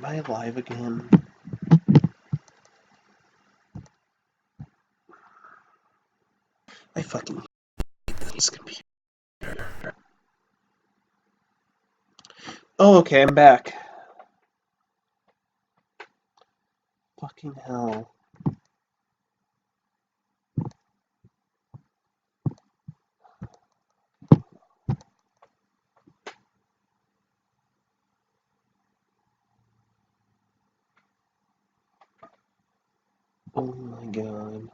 Am I live again? I fucking hate this computer. Oh, okay, I'm back. Fucking hell. Oh my god.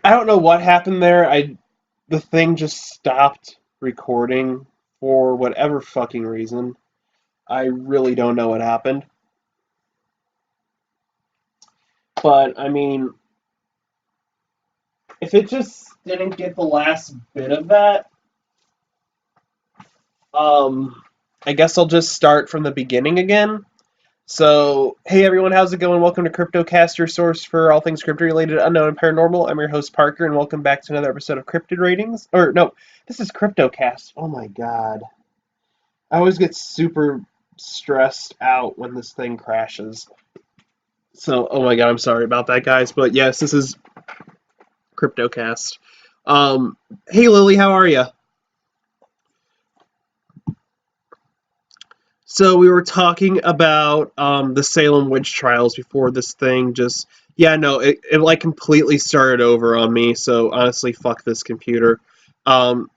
I don't know what happened there. The thing just stopped recording for whatever fucking reason. I really don't know what happened. But I mean, if it just didn't get the last bit of that, um I guess I'll just start from the beginning again. So, hey everyone, how's it going? Welcome to Cryptocast, your source for all things crypto related, unknown, and paranormal. I'm your host Parker, and welcome back to another episode of Cryptid Ratings. Or no, this is Cryptocast. Oh my god, I always get super stressed out when this thing crashes. So, oh my god, I'm sorry about that, guys. But yes, this is Cryptocast. Um, hey Lily, how are you? So we were talking about the Salem witch trials before this thing just yeah no it like completely started over on me. So honestly, fuck this computer. Um,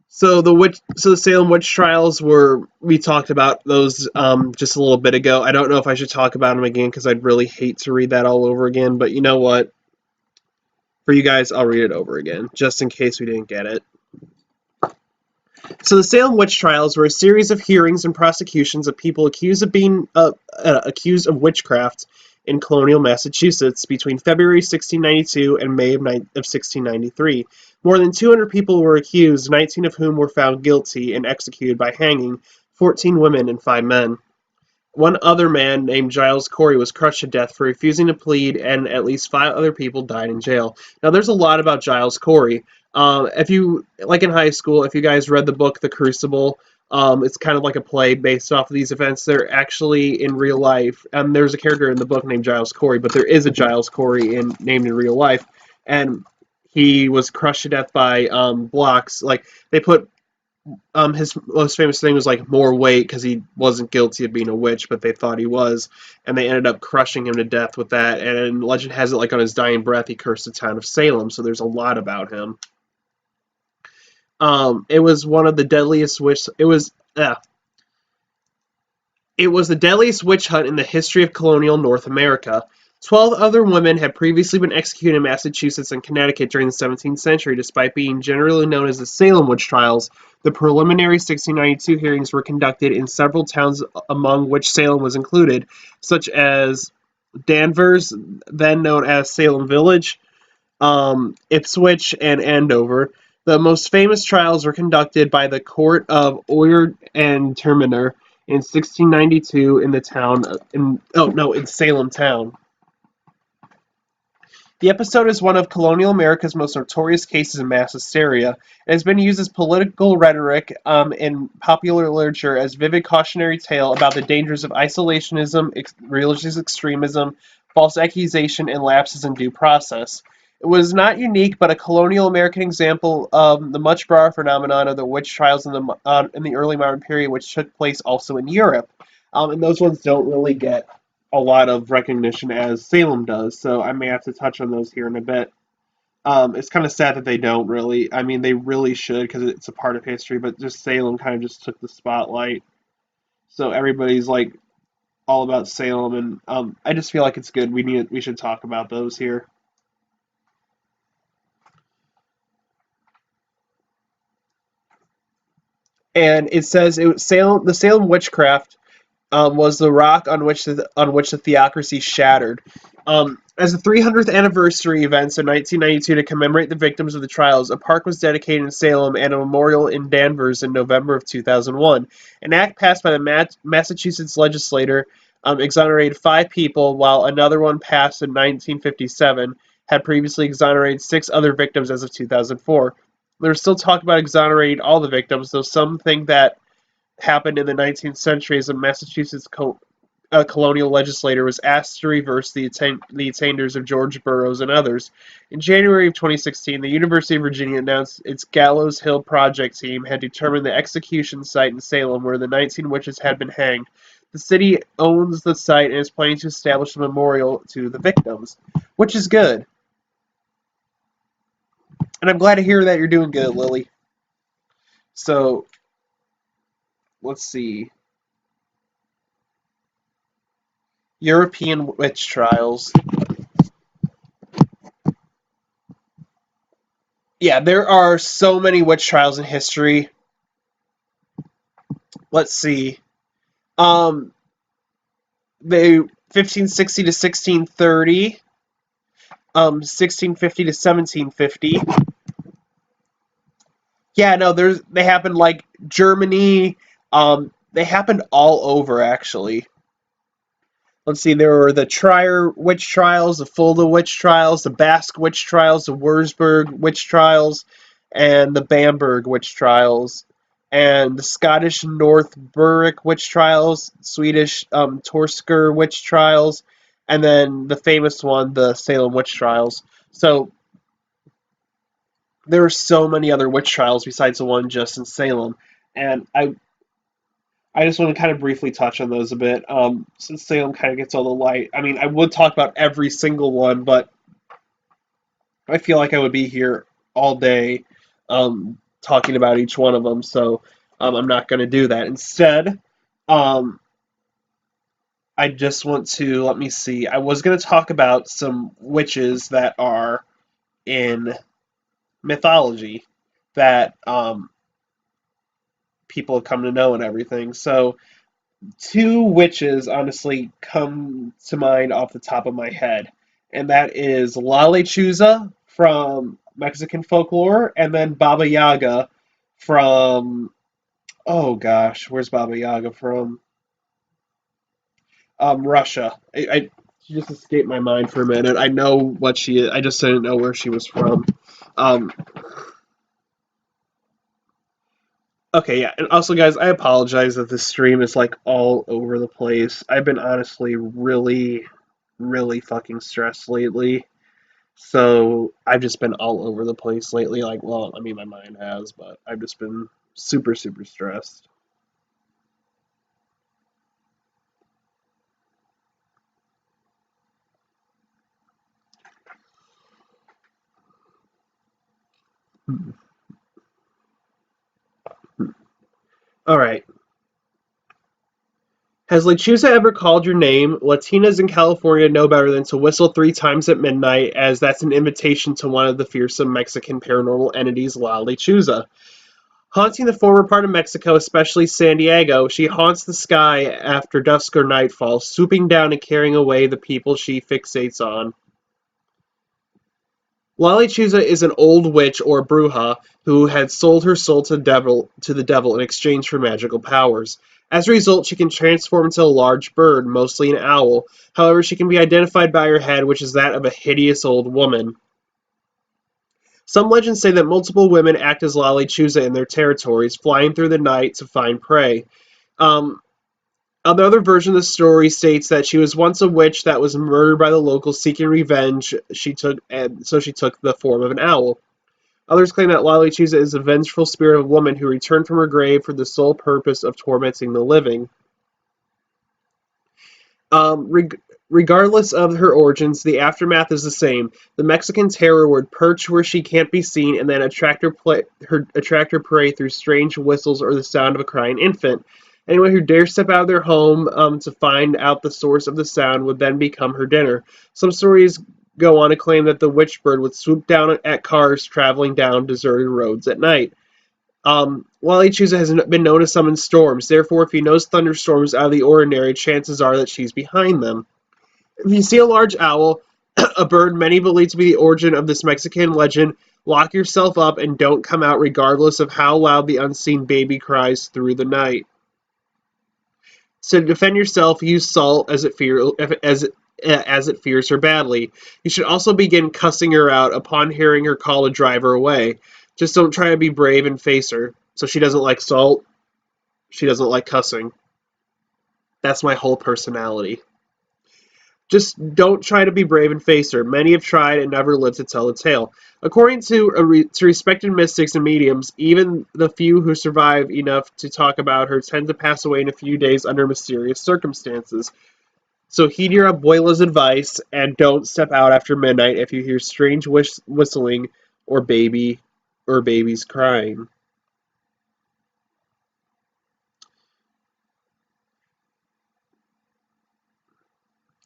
so the Salem witch trials were we talked about those just a little bit ago. I don't know if I should talk about them again because I'd really hate to read that all over again. But you know what? For you guys, I'll read it over again just in case we didn't get it. So the Salem witch trials were a series of hearings and prosecutions of people accused of being accused of witchcraft in colonial Massachusetts between February 1692 and May of 1693. More than 200 people were accused, 19 of whom were found guilty and executed by hanging, 14 women and 5 men. One other man named Giles Corey was crushed to death for refusing to plead, and at least 5 other people died in jail. Now, there's a lot about Giles Corey. If you, like in high school, if you guys read the book The Crucible, it's kind of like a play based off of these events. They're actually in real life. There's a character in the book named Giles Corey, but there is a Giles Corey named in real life. And he was crushed to death by blocks. Like, they put his most famous thing was like more weight because he wasn't guilty of being a witch, but they thought he was, and they ended up crushing him to death with that. And legend has it, like on his dying breath, he cursed the town of Salem. So there's a lot about him. It was one of the deadliest witch. It was the deadliest witch hunt in the history of colonial North America. 12 other women had previously been executed in Massachusetts and Connecticut during the 17th century, despite being generally known as the Salem witch trials. The preliminary 1692 hearings were conducted in several towns, among which Salem was included, such as Danvers, then known as Salem Village, Ipswich, and Andover. The most famous trials were conducted by the Court of Oyer and Terminer in 1692 in the town in Salem town. The episode is one of colonial America's most notorious cases of mass hysteria. It has been used as political rhetoric in popular literature as vivid cautionary tale about the dangers of isolationism, religious extremism, false accusation, and lapses in due process. It was not unique, but a colonial American example of the much broader phenomenon of the witch trials in the early modern period, which took place also in Europe. And those ones don't really get a lot of recognition as Salem does, so I may have to touch on those here in a bit. It's kind of sad that they don't really. I mean, they really should because it's a part of history, but just Salem kind of just took the spotlight. So everybody's like all about Salem, and I just feel like it's good. We should talk about those here. And it says the Salem witchcraft. was the rock on which the theocracy shattered. As the 300th anniversary events in 1992 to commemorate the victims of the trials, a park was dedicated in Salem and a memorial in Danvers in November of 2001. An act passed by the Massachusetts legislature exonerated 5 people, while another one passed in 1957 had previously exonerated 6 other victims as of 2004. There's still talk about exonerating all the victims, though some think that happened in the 19th century as a Massachusetts colonial legislator was asked to reverse the attainders of George Burroughs and others. In January of 2016, the University of Virginia announced its Gallows Hill Project team had determined the execution site in Salem where the 19 witches had been hanged. The city owns the site and is planning to establish a memorial to the victims, which is good. And I'm glad to hear that you're doing good, Lily. So, let's see. European witch trials. Yeah, there are so many witch trials in history. Let's see. Um, they 1560 to 1630, 1650 to 1750. Yeah, no, they happened like Germany. They happened all over actually. Let's see, there were the Trier witch trials, the Fulda witch trials, the Basque witch trials, the Würzburg witch trials, and the Bamberg witch trials, and the Scottish North Berwick witch trials, Swedish Torsker witch trials, and then the famous one, the Salem witch trials. So there are so many other witch trials besides the one just in Salem, and I just want to kind of briefly touch on those a bit, since Salem kind of gets all the light. I mean, I would talk about every single one, but I feel like I would be here all day talking about each one of them, so I'm not going to do that. Instead, um, I just want to, let me see, I was going to talk about some witches that are in mythology that people have come to know and everything. So, 2 witches honestly come to mind off the top of my head, and that is La Lechuza from Mexican folklore, and then Baba Yaga from, oh gosh, where's Baba Yaga from? Russia. She just escaped my mind for a minute. I know what she is. I just didn't know where she was from. Um, okay, yeah, and also, guys, I apologize that this stream is like all over the place. I've been honestly really, really fucking stressed lately. So I've just been all over the place lately. Like, well, I mean, my mind has, but I've just been super, super stressed. All right. Has Lechuza ever called your name? Latinas in California know better than to whistle 3 times at midnight, as that's an invitation to one of the fearsome Mexican paranormal entities, La Lechuza. Haunting the former part of Mexico, especially San Diego, she haunts the sky after dusk or nightfall, swooping down and carrying away the people she fixates on. Lali Chusa is an old witch or bruja who had sold her soul to the devil in exchange for magical powers. As a result, she can transform into a large bird, mostly an owl. However, she can be identified by her head, which is that of a hideous old woman. Some legends say that multiple women act as Lali Chusa in their territories, flying through the night to find prey. Um, Another version of the story states that she was once a witch that was murdered by the locals seeking revenge. She took the form of an owl. Others claim that Lali Chusa is a vengeful spirit of a woman who returned from her grave for the sole purpose of tormenting the living. Um, reg- Regardless of her origins, the aftermath is the same. The Mexican terror would perch where she can't be seen and then attract her prey through strange whistles or the sound of a crying infant. Anyone who dares step out of their home to find out the source of the sound would then become her dinner. Some stories go on to claim that the witch bird would swoop down at cars traveling down deserted roads at night. Wally Chusa has been known to summon storms. Therefore, if he knows thunderstorms out of the ordinary, chances are that she's behind them. If you see a large owl, a bird many believe to be the origin of this Mexican legend, lock yourself up and don't come out regardless of how loud the unseen baby cries through the night. So to defend yourself, use salt as it fears her badly. You should also begin cussing her out upon hearing her call to drive her away. Just don't try to be brave and face her. So she doesn't like salt. She doesn't like cussing. That's my whole personality. Just don't try to be brave and face her. Many have tried and never lived to tell the tale. According to respected mystics and mediums, even the few who survive enough to talk about her tend to pass away in a few days under mysterious circumstances. So heed your abuela's advice and don't step out after midnight if you hear strange whistling or babies crying.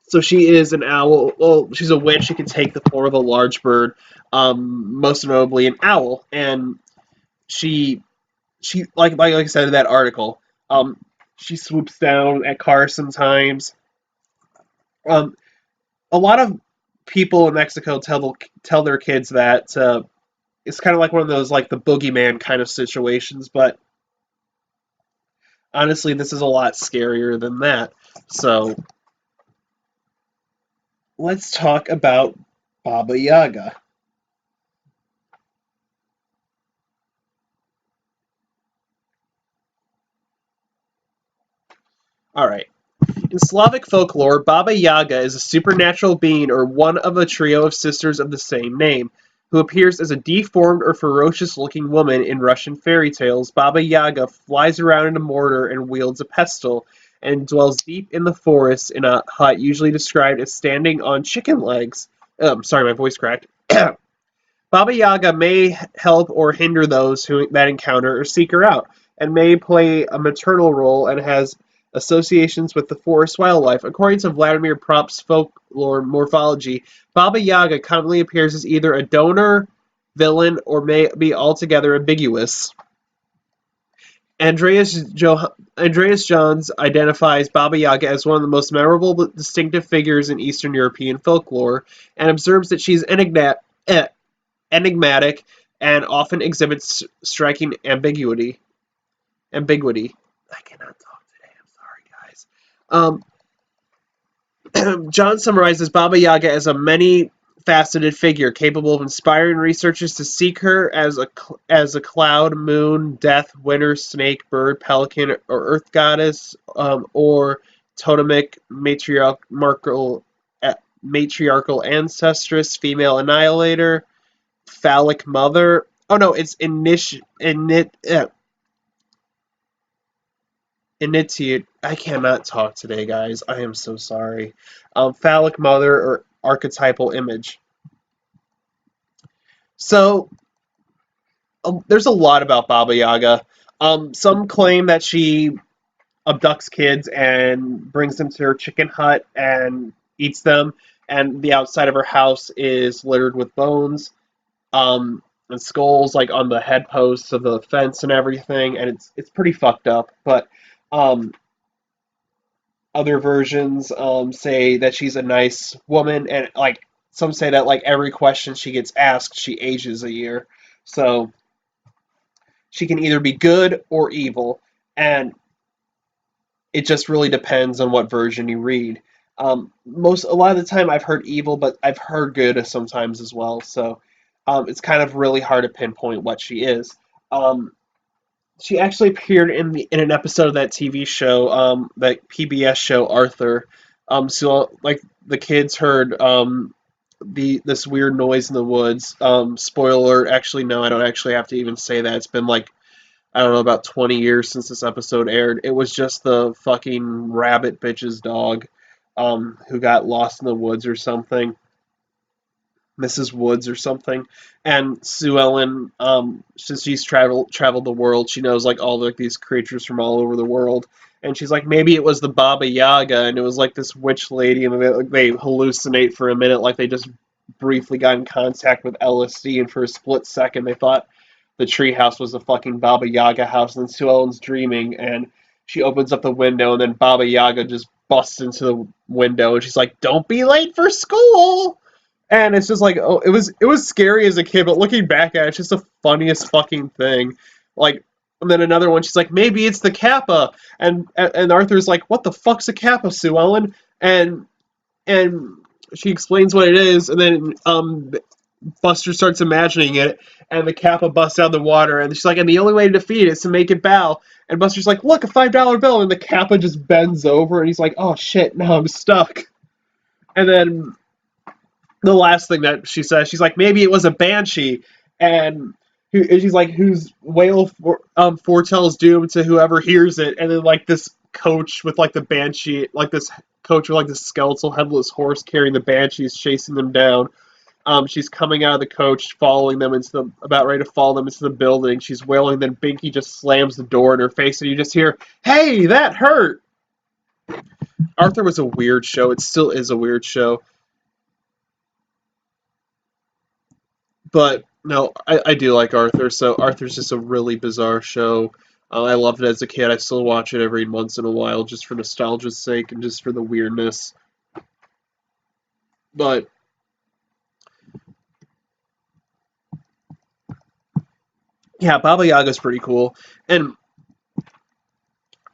So she is an owl. Well, she's a witch. She can take the form of a large bird, most notably an owl. And she she like I said in that article, um, she swoops down at cars sometimes. Um, a lot of people in Mexico tell their kids that it's kind of like one of those like the boogeyman kind of situations, but honestly, this is a lot scarier than that. So let's talk about Baba Yaga. All right. In Slavic folklore, Baba Yaga is a supernatural being or one of a trio of sisters of the same name, who appears as a deformed or ferocious-looking woman in Russian fairy tales. Baba Yaga flies around in a mortar and wields a pestle, and dwells deep in the forest in a hut usually described as standing on chicken legs. Sorry, my voice cracked. Baba Yaga may help or hinder those that encounter or seek her out, and may play a maternal role and has associations with the forest wildlife. According to Vladimir Prop's folklore morphology, Baba Yaga commonly appears as either a donor, villain, or may be altogether ambiguous. Andreas Johns identifies Baba Yaga as one of the most memorable but distinctive figures in Eastern European folklore, and observes that she's enigmatic, and often exhibits striking ambiguity. I cannot talk today. I'm sorry, guys. John summarizes Baba Yaga as a many-faceted figure capable of inspiring researchers to seek her as a cloud, moon, death, winter, snake, bird, pelican, or earth goddess, or totemic matriarchal ancestress, female annihilator, phallic mother. Oh no, it's initiate. I cannot talk today, guys. I am so sorry. Phallic mother or archetypal image. So there's a lot about Baba Yaga. Some claim that she abducts kids and brings them to her chicken hut and eats them, and the outside of her house is littered with bones. And skulls like on the headposts of the fence and everything, and it's pretty fucked up. But um, other versions say that she's a nice woman, and like some say that like every question she gets asked, she ages a year. So she can either be good or evil, and it just really depends on what version you read. A lot of the time I've heard evil, but I've heard good sometimes as well. So it's kind of really hard to pinpoint what she is. Um, she actually appeared in an episode of that TV show, that PBS show Arthur. So like the kids heard this weird noise in the woods. Spoiler alert, actually no, I don't actually have to even say that. It's been like I don't know, about 20 years since this episode aired. It was just the fucking rabbit bitch's dog, who got lost in the woods or something. Mrs. Woods or something. And Sue Ellen, since she's traveled the world, she knows like all like these creatures from all over the world. And she's like, maybe it was the Baba Yaga, and it was like this witch lady, and they hallucinate for a minute, like they just briefly got in contact with LSD, and for a split second they thought the tree house was the fucking Baba Yaga house, and Sue Ellen's dreaming, and she opens up the window, and then Baba Yaga just busts into the window, and she's like, "Don't be late for school!" And it's just like, oh, it was scary as a kid, but looking back at it, it's just the funniest fucking thing. Like, and then another one, she's like, maybe it's the Kappa, and Arthur's like, what the fuck's a Kappa, Sue Ellen? And she explains what it is, and then Buster starts imagining it, and the Kappa busts out of the water, and she's like, and the only way to defeat it is to make it bow. And Buster's like, look, a $5 bill, and the Kappa just bends over, and he's like, oh shit, now I'm stuck. And then the last thing that she says, she's like, maybe it was a banshee, and she's like, whose wail foretells doom to whoever hears it, and then like this coach with like the banshee, like this coach with like the skeletal headless horse carrying the banshees, chasing them down. She's coming out of the coach, following them about ready to follow them into the building. She's wailing, then Binky just slams the door in her face, and you just hear, "Hey, that hurt!" Arthur was a weird show. It still is a weird show. But no, I do like Arthur. So Arthur's just a really bizarre show. I loved it as a kid. I still watch it every once in a while, just for nostalgia's sake and just for the weirdness. But yeah, Baba Yaga's pretty cool. And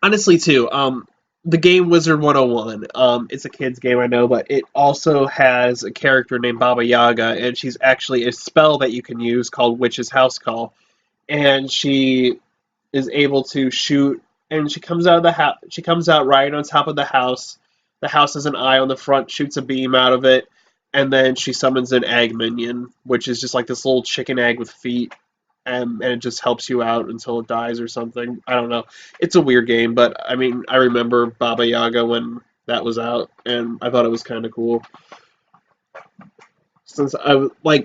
honestly, too, the game Wizard 101, it's a kid's game, I know, but it also has a character named Baba Yaga, and she's actually a spell that you can use called Witch's House Call. And she is able to shoot, and she comes out of the house. She comes out right on top of the house. The house has an eye on the front, shoots a beam out of it, and then she summons an egg minion, which is just like this little chicken egg with feet, and it just helps you out until it dies or something. I don't know. It's a weird game, but I mean, I remember Baba Yaga when that was out, and I thought it was kind of cool. Since I like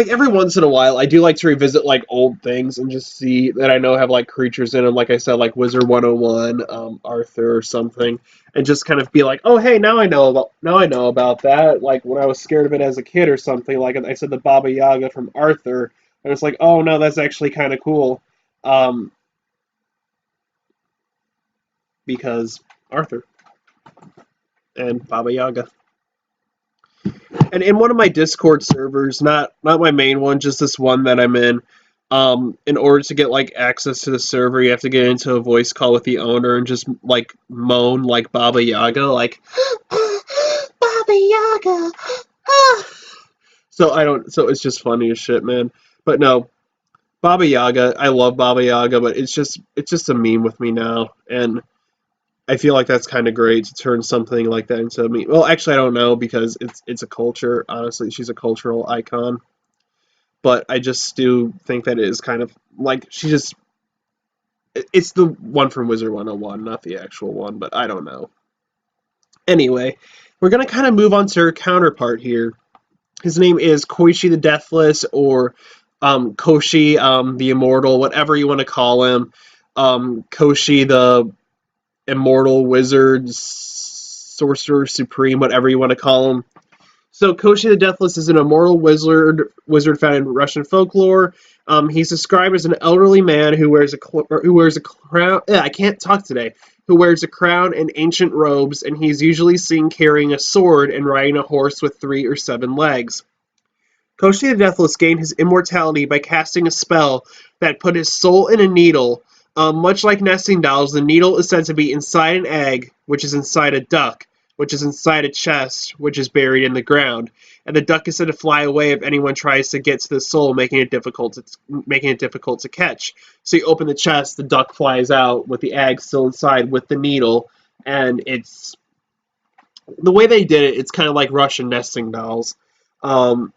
every once in a while, I do like to revisit like old things and just see that I know have like creatures in them. Like I said, like Wizard 101, Arthur or something, and just kind of be like, oh hey, now I know about that. Like when I was scared of it as a kid or something. Like I said, the Baba Yaga from Arthur. I was like, oh no, that's actually kind of cool, um, because Arthur and Baba Yaga. And in one of my Discord servers, not my main one, just this one that I'm in order to get like access to the server, you have to get into a voice call with the owner and just like moan like Baba Yaga, like Baba Yaga. Ah. So it's just funny as shit, man. But no, Baba Yaga, I love Baba Yaga, but it's just a meme with me now, and I feel like that's kind of great to turn something like that into a meme. Well, actually, I don't know because it's a culture. Honestly, she's a cultural icon, but I just do think that it is kind of like she just. It's the one from Wizard 101, not the actual one, but I don't know. Anyway, we're gonna kind of move on to her counterpart here. His name is Koichi the Deathless, or Koshi the Immortal, whatever you want to call him. Koshi the Immortal Wizard, Sorcerer Supreme, whatever you want to call him. So Koshi the Deathless is an immortal wizard found in Russian folklore. He's described as an elderly man who wears a crown. I can't talk today. Who wears a crown and ancient robes, and he's usually seen carrying a sword and riding a horse with 3 or 7 legs. Koshi the Deathless gained his immortality by casting a spell that put his soul in a needle. Much like nesting dolls, the needle is said to be inside an egg, which is inside a duck, which is inside a chest, which is buried in the ground. And the duck is said to fly away if anyone tries to get to the soul, making it difficult to catch. So you open the chest, the duck flies out with the egg still inside with the needle, and it's the way they did it. It's kind of like Russian nesting dolls. Um,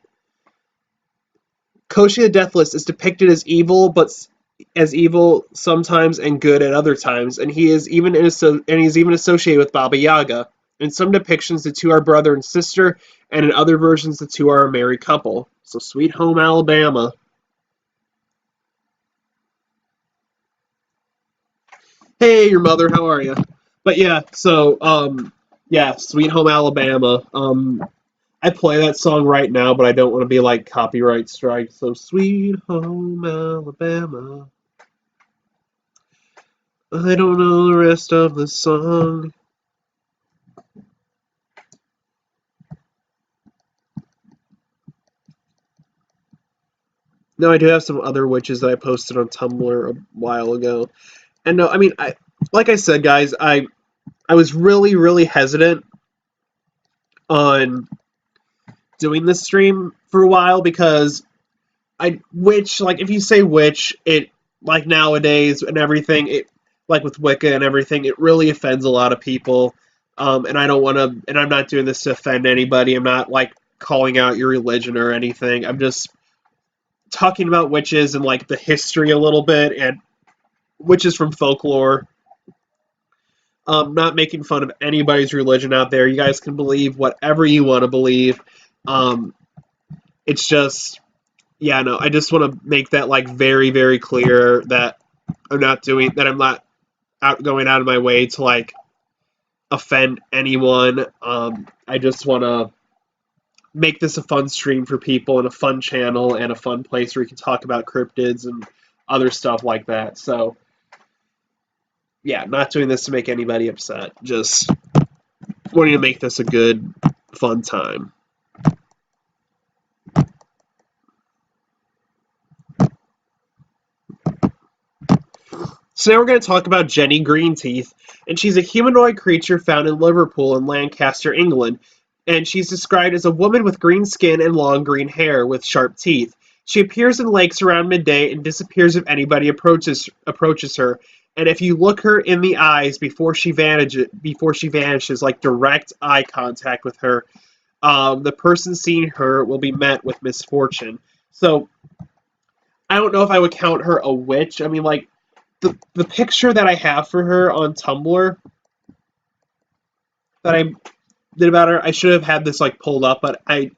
Koshi the Deathless is depicted as evil, but as evil sometimes and good at other times, and he's even associated with Baba Yaga. In some depictions, the two are brother and sister, and in other versions, the two are a married couple. So, Sweet Home Alabama. Hey, your mother, how are you? But yeah, so yeah, Sweet Home Alabama. I play that song right now, but I don't want to be like copyright strike. So sweet home Alabama. I don't know the rest of the song. No, I do have some other witches that I posted on Tumblr a while ago. And no, I mean, like I said, guys, I was really hesitant on doing this stream for a while because witch, like if you say witch, it like nowadays and everything, it like with Wicca and everything, it really offends a lot of people. And I don't want to, and I'm not doing this to offend anybody. I'm not like calling out your religion or anything. I'm just talking about witches and like the history a little bit and witches from folklore. Not making fun of anybody's religion out there. You guys can believe whatever you want to believe. Um, it's just, yeah, no, I just want to make that like very clear that I'm not going out of my way to like offend anyone. I just want to make this a fun stream for people and a fun channel and a fun place where you can talk about cryptids and other stuff like that. So, yeah, not doing this to make anybody upset. Just wanting to make this a good, fun time. So now we're going to talk about Jenny Greenteeth, and she's a humanoid creature found in Liverpool and Lancaster, England, and she's described as a woman with green skin and long green hair with sharp teeth. She appears in lakes around midday and disappears if anybody approaches her. And if you look her in the eyes before she vanishes, like direct eye contact with her, the person seeing her will be met with misfortune. So I don't know if I would count her a witch. I mean, like the picture that I have for her on Tumblr that I did about her, I should have had this like pulled up, but I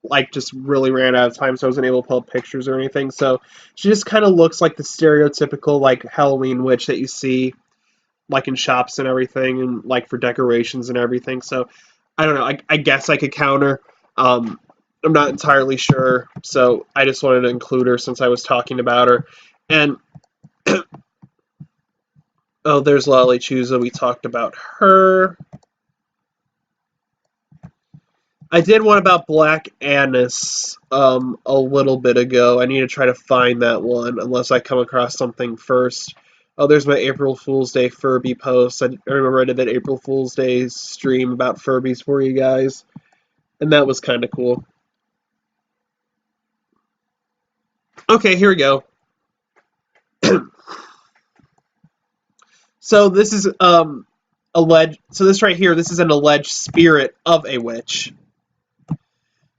like just really ran out of time, so I wasn't able to pull up pictures or anything. So she just kind of looks like the stereotypical like Halloween witch that you see like in shops and everything, and like for decorations and everything. So I don't know. I guess I could count her. I'm not entirely sure, so I just wanted to include her since I was talking about her. And oh, there's Lolly Chusa. We talked about her. I did one about Black Annis a little bit ago. I need to try to find that one, unless I come across something first. Oh, there's my April Fool's Day Furby post. I remember I did that April Fool's Day stream about Furbies for you guys, and that was kind of cool. Okay, here we go. So this is alleged. So this right here, this is an alleged spirit of a witch.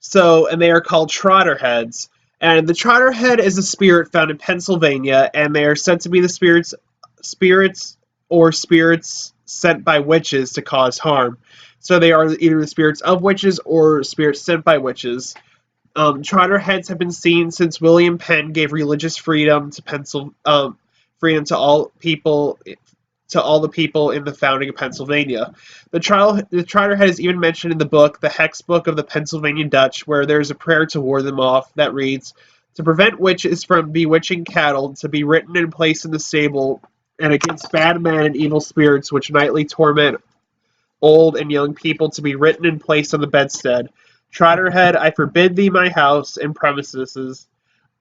So, and they are called Trotterheads. And the Trotterhead is a spirit found in Pennsylvania, and they are said to be the spirits sent by witches to cause harm. So they are either the spirits of witches or spirits sent by witches. Trotterheads have been seen since William Penn gave religious freedom to freedom to all the people in the founding of Pennsylvania. The Trotterhead is even mentioned in the book, the Hex Book of the Pennsylvania Dutch, where there is a prayer to ward them off that reads, "To prevent witches from bewitching cattle, to be written and placed in the stable, and against bad men and evil spirits which nightly torment old and young people, to be written and placed on the bedstead. Trotterhead, I forbid thee my house and premises.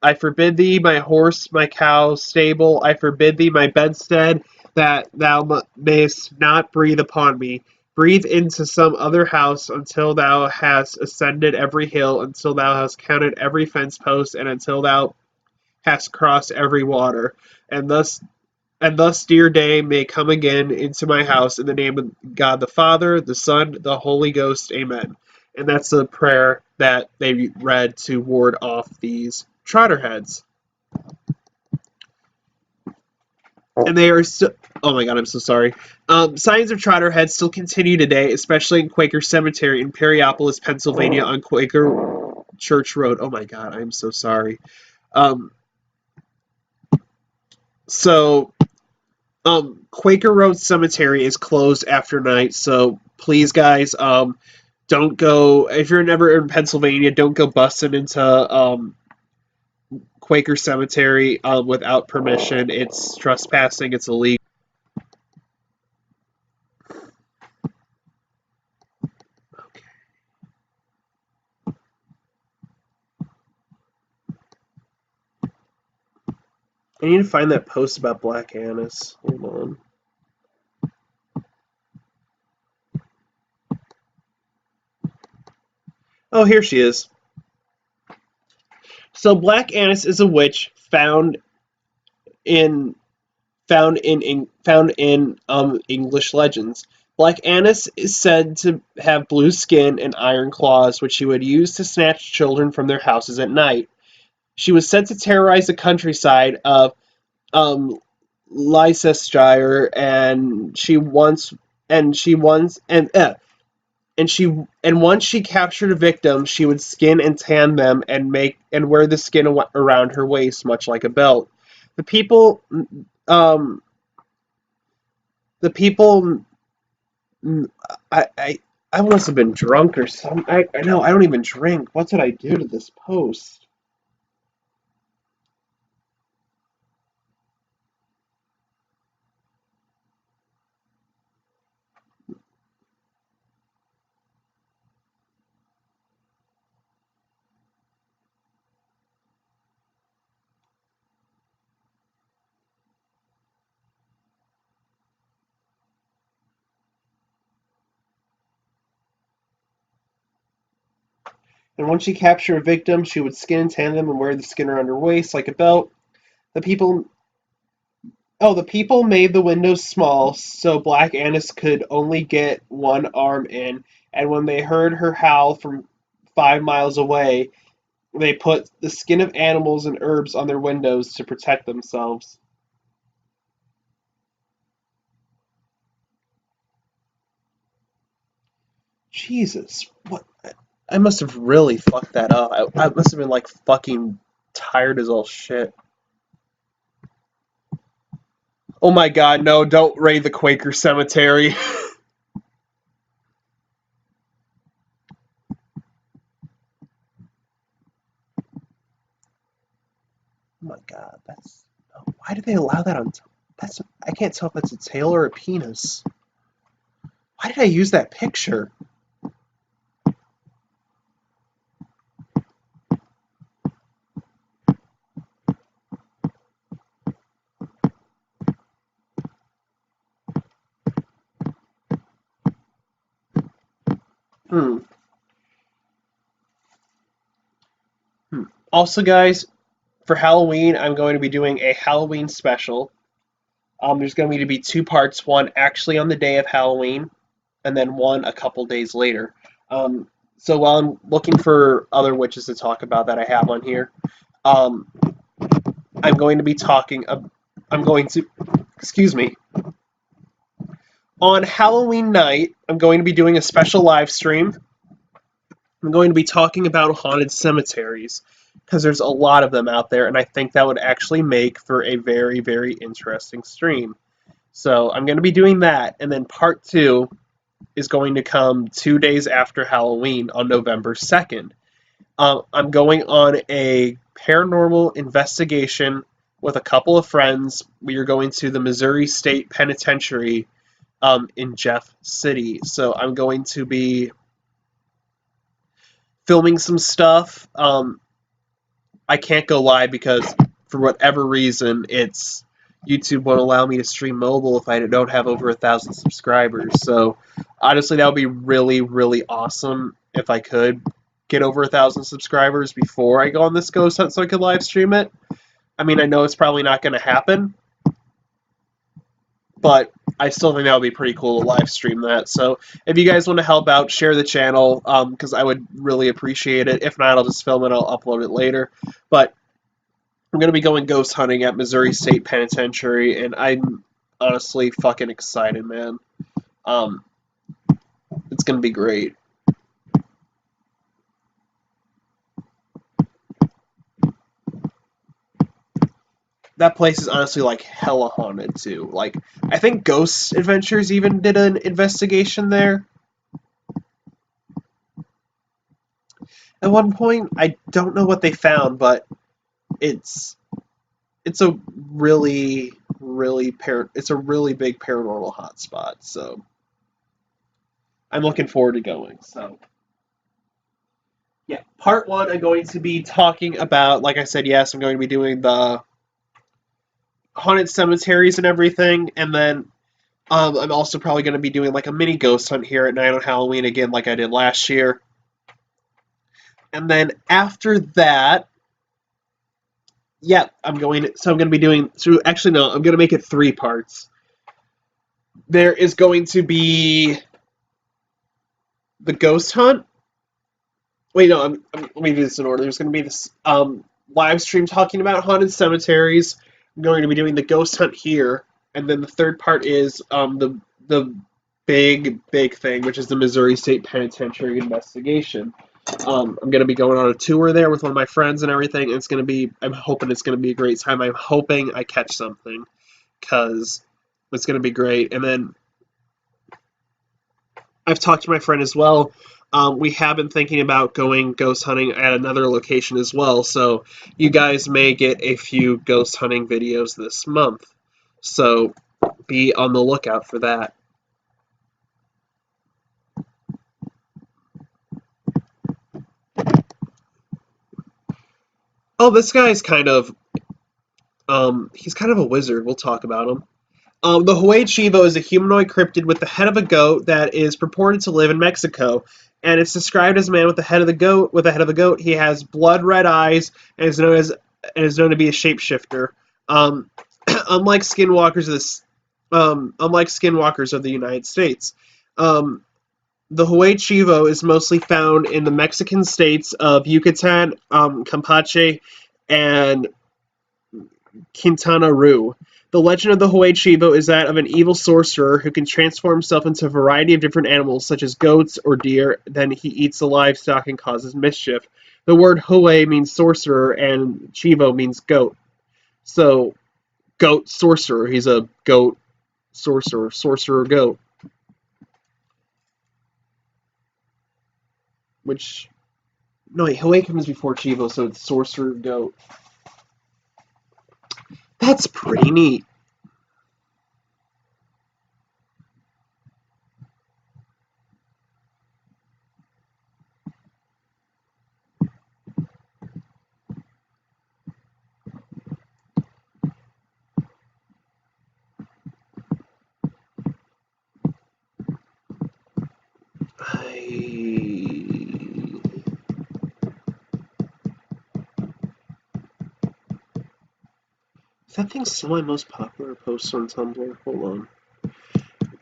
I forbid thee my horse, my cow, stable. I forbid thee my bedstead, that thou mayest not breathe upon me. Breathe into some other house until thou hast ascended every hill, until thou hast counted every fence post, and until thou hast crossed every water. And thus, dear day, may come again into my house in the name of God the Father, the Son, the Holy Ghost. Amen." And that's the prayer that they read to ward off these Trotterheads. And they are still. Oh my god, I'm so sorry. Signs of Trotterheads still continue today, especially in Quaker Cemetery in Perryopolis, Pennsylvania, on Quaker Church Road. Oh my god, I'm so sorry. Quaker Road Cemetery is closed after night, so please, guys, don't go if you're never in Pennsylvania. Don't go busting into Quaker Cemetery without permission. It's trespassing. It's illegal. I need to find that post about Black Annis. Hold on. Oh, here she is. So Black Annis is a witch in found in English legends. Black Annis is said to have blue skin and iron claws, which she would use to snatch children from their houses at night. She was said to terrorize the countryside of um, Leicestershire, and once she captured a victim, she would skin and tan them and wear the skin around her waist, much like a belt. The people, um, the people, I, I, I must have been drunk or something. I know I don't even drink. What did I do to this post? And once she captured a victim, she would skin and tan them and wear the skin around her waist like a belt. The people the people made the windows small so Black Annis could only get one arm in, and when they heard her howl from 5 miles away, they put the skin of animals and herbs on their windows to protect themselves. Jesus, what? I must have really fucked that up. I must have been like fucking tired as all shit. Oh my god, no, don't raid the Quaker Cemetery. Oh my god, that's. Why do they allow that on. That's. I can't tell if that's a tail or a penis. Why did I use that picture? Hmm. Hmm. Also, guys, for Halloween, I'm going to be doing a Halloween special. There's going to be two parts. One actually on the day of Halloween, and then one a couple days later. Um, so while I'm looking for other witches to talk about that I have on here, um, I'm going to be talking. I'm going to, excuse me, on Halloween night. I'm going to be doing a special live stream. I'm going to be talking about haunted cemeteries because there's a lot of them out there, and I think that would actually make for a very, very interesting stream. So I'm going to be doing that, and then part two is going to come 2 days after Halloween on November 2nd. I'm going on a paranormal investigation with a couple of friends. We are going to the Missouri State Penitentiary in Jeff City. So I'm going to be filming some stuff. I can't go live because for whatever reason, it's YouTube won't allow me to stream mobile if I don't have over 1,000 subscribers. So honestly, that would be really, really awesome if I could get over 1,000 subscribers before I go on this ghost hunt so I could live stream it. I mean, I know it's probably not going to happen, but I still think that would be pretty cool to live stream that. So if you guys want to help out, share the channel because I would really appreciate it. If not, I'll just film it. I'll upload it later. But I'm going to be going ghost hunting at Missouri State Penitentiary, and I'm honestly fucking excited, man. Um, it's going to be great. That place is honestly like hella haunted too. Like I think Ghost Adventures even did an investigation there. At one point, I don't know what they found, but it's it's a really it's a really big paranormal hotspot. So I'm looking forward to going. So yeah, part one, I'm going to be talking about, like I said, yes, I'm going to be doing the haunted cemeteries and everything, and then I'm also probably going to be doing like a mini ghost hunt here at night on Halloween again, like I did last year. And then after that, yeah, I'm going to be doing, so actually, no, I'm going to make it three parts. There is going to be the ghost hunt. Wait, no, let me do this in order. There's going to be this live stream talking about haunted cemeteries. I'm going to be doing the ghost hunt here, and then the third part is the big thing, which is the Missouri State Penitentiary investigation. I'm going to be going on a tour there with one of my friends and everything. It's going to be, I'm hoping it's going to be a great time. I'm hoping I catch something because it's going to be great. And then I've talked to my friend as well. We have been thinking about going ghost hunting at another location as well. So you guys may get a few ghost hunting videos this month. So be on the lookout for that. Oh, this guy's he's kind of a wizard. We'll talk about him. The Hue Chivo is a humanoid cryptid with the head of a goat that is purported to live in Mexico, and it's described as a man with the head of the goat. With the head of a goat, he has blood red eyes and is known to be a shapeshifter. Um, unlike skinwalkers of the United States, um, the Hue Chivo is mostly found in the Mexican states of Yucatan, Campeche, and Quintana Roo. The legend of the Hue Chivo is that of an evil sorcerer who can transform himself into a variety of different animals, such as goats or deer. Then he eats the livestock and causes mischief. The word Hue means sorcerer, and Chivo means goat. So, goat sorcerer. He's a goat sorcerer, sorcerer goat. Which, no, wait, Hue comes before Chivo, so it's sorcerer goat. That's pretty neat. Is that thing still my most popular post on Tumblr? Hold on.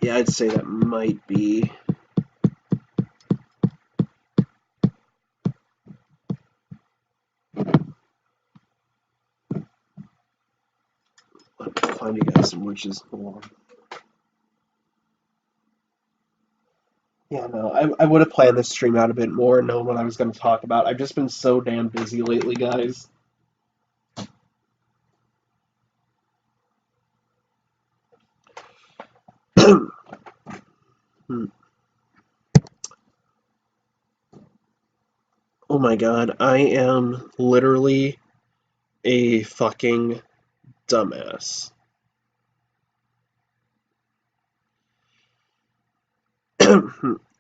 Yeah, I'd say that might be. I'll find you guys some witches. Hold on. Yeah, no, I would have planned this stream out a bit more and known what I was going to talk about. I've just been so damn busy lately, guys. Oh my god, I am literally a fucking dumbass.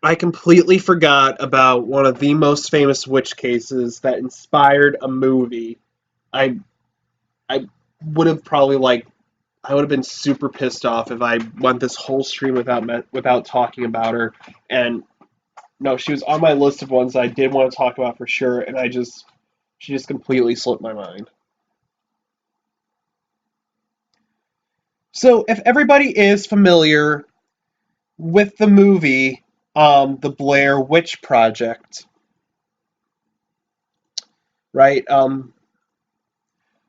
I completely forgot about one of the most famous witch cases that inspired a movie. I I would have probably I would have been super pissed off if I went this whole stream without talking about her. And no, she was on my list of ones I did want to talk about for sure, and she just completely slipped my mind. So if everybody is familiar with the movie, The Blair Witch Project, right?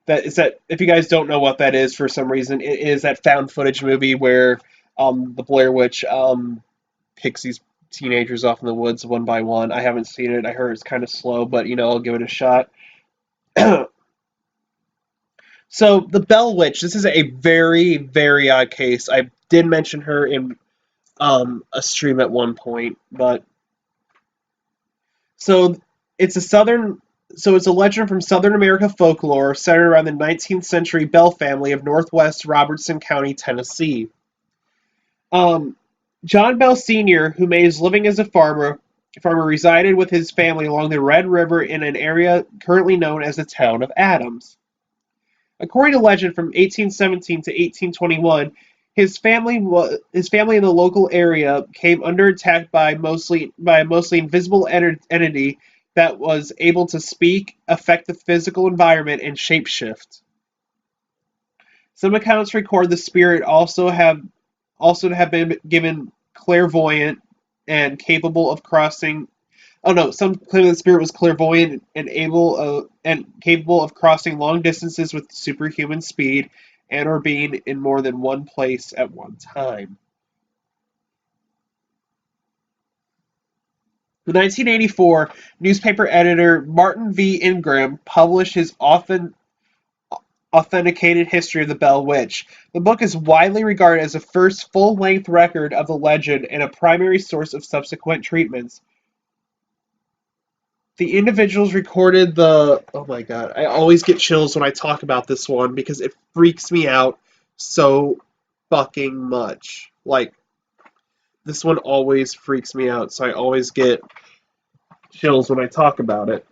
That if you guys don't know what that is for some reason, it is that found footage movie where the Blair Witch picks these teenagers off in the woods one by one. I haven't seen it. I heard it's kind of slow, but I'll give it a shot. So the Bell Witch, this is a very odd case. I did mention her in a stream at one point, but so It's a southern so it's a legend from Southern America folklore centered around the 19th century Bell family of Northwest Robertson County, Tennessee. Um, John Bell Sr., who made his living as a farmer resided with his family along the Red River in an area currently known as the town of Adams. According to legend, from 1817 to 1821, his family in the local area came under attack by a mostly invisible entity that was able to speak, affect the physical environment, and shapeshift. Some accounts record the spirit also to have been given clairvoyant and capable of crossing. Oh no, some claim the spirit was clairvoyant and capable of crossing long distances with superhuman speed, and or being in more than one place at one time. In 1984, newspaper editor Martin V. Ingram published his often authenticated history of the Bell Witch. The book is widely regarded as the first full-length record of the legend and a primary source of subsequent treatments. The individuals recorded the oh my god, I always get chills when I talk about this one because it freaks me out so fucking much. Like this one always freaks me out, so I always get chills when I talk about it.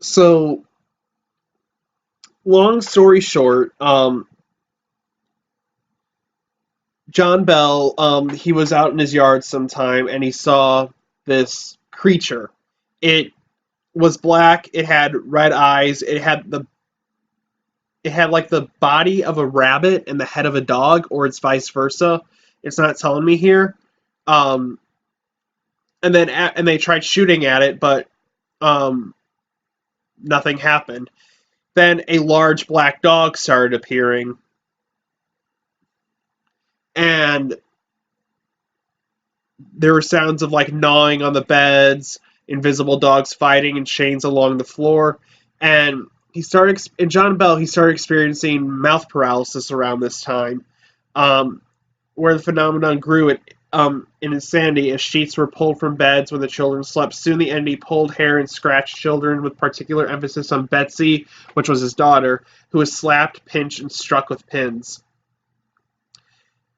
So, long story short, John Bell, he was out in his yard sometime and he saw this creature. It was black. It had red eyes. It had like the body of a rabbit and the head of a dog, or it's vice versa. It's not telling me here. Um, and they tried shooting at it, but um, nothing happened. Then a large black dog started appearing, and there were sounds of like gnawing on the beds, invisible dogs fighting, and chains along the floor. And in John Bell, he started experiencing mouth paralysis around this time, um, where the phenomenon grew in insanity as sheets were pulled from beds when the children slept. Soon the entity pulled hair and scratched children, with particular emphasis on Betsy, which was his daughter, who was slapped, pinched, and struck with pins.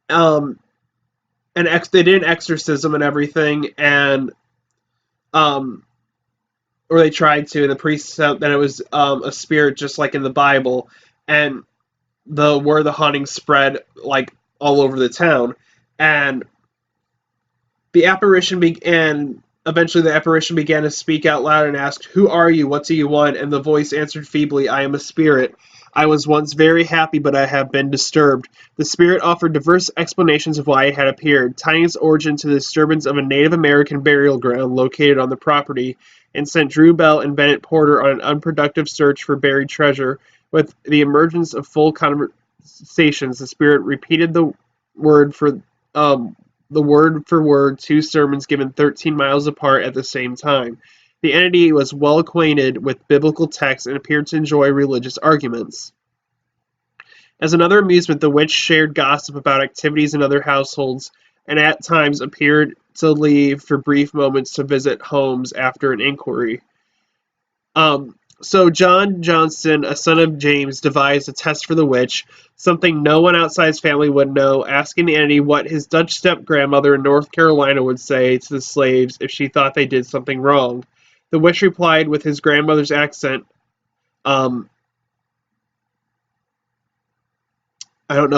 Um, they did an exorcism and everything, and um, or they tried to, and the priest said that it was a spirit just like in the Bible, and the word of the haunting spread like all over the town, and the apparition began. Eventually, the apparition began to speak out loud and asked, "Who are you? What do you want?" And the voice answered feebly, "I am a spirit. I was once very happy, but I have been disturbed." The spirit offered diverse explanations of why it had appeared, tying its origin to the disturbance of a Native American burial ground located on the property, and sent Drew Bell and Bennett Porter on an unproductive search for buried treasure. With the emergence of full conversations, the spirit repeated word for um, the word for word two sermons given 13 miles apart at the same time. The entity was well acquainted with biblical texts and appeared to enjoy religious arguments. As another amusement, the witch shared gossip about activities in other households and at times appeared to leave for brief moments to visit homes after an inquiry. So John Johnston, a son of James, devised a test for the witch, something no one outside his family would know, asking the entity what his Dutch step-grandmother in North Carolina would say to the slaves if she thought they did something wrong. The witch replied with his grandmother's accent, um, I don't